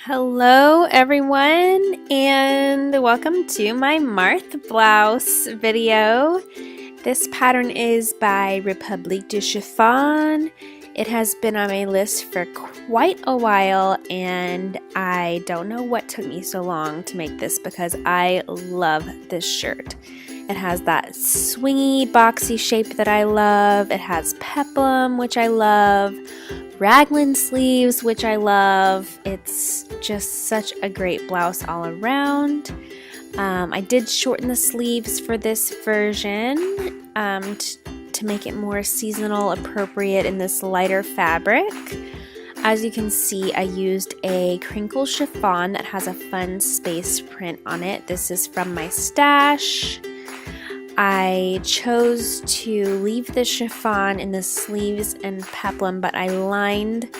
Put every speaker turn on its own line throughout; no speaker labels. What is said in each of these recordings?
Hello everyone and welcome to my Marthe blouse video. This pattern is by Republique de Chiffon. It has been on my list for quite a while and I don't know what took me so long to make this because I love this shirt. It has that swingy boxy shape that I love. It has peplum, which I love. Raglan sleeves, which I love. It's just such a great blouse all around. I did shorten the sleeves for this version to make it more seasonal appropriate in this lighter fabric. As you can see, I used a crinkle chiffon that has a fun space print on it. This is from my stash. I chose to leave the chiffon in the sleeves and peplum, but I lined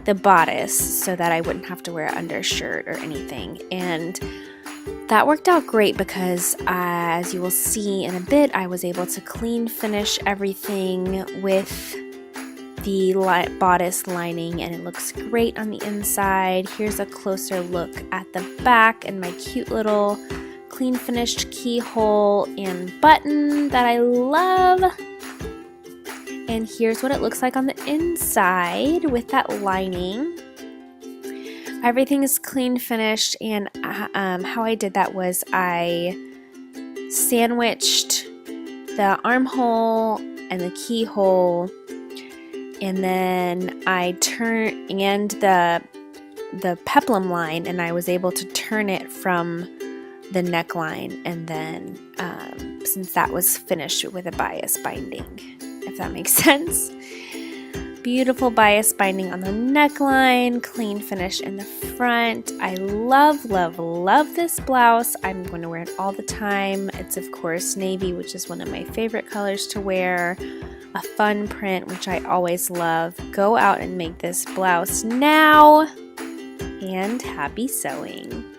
the bodice so that I wouldn't have to wear an undershirt or anything. And that worked out great because, as you will see in a bit, I was able to clean finish everything with the bodice lining, and it looks great on the inside. Here's a closer look at the back and my cute little clean finished keyhole and button that I love. And here's what it looks like on the inside with that lining. Everything is clean finished, and how I did that was I sandwiched the armhole and the keyhole, and then I turned the peplum line, and I was able to turn it from the neckline, and then since that was finished with a bias binding, if that makes sense. Beautiful bias binding on the neckline, clean finish in the front. I love, love, love this blouse. I'm going to wear it all the time. It's of course navy, which is one of my favorite colors to wear. A fun print, which I always love. Go out and make this blouse now, and happy sewing.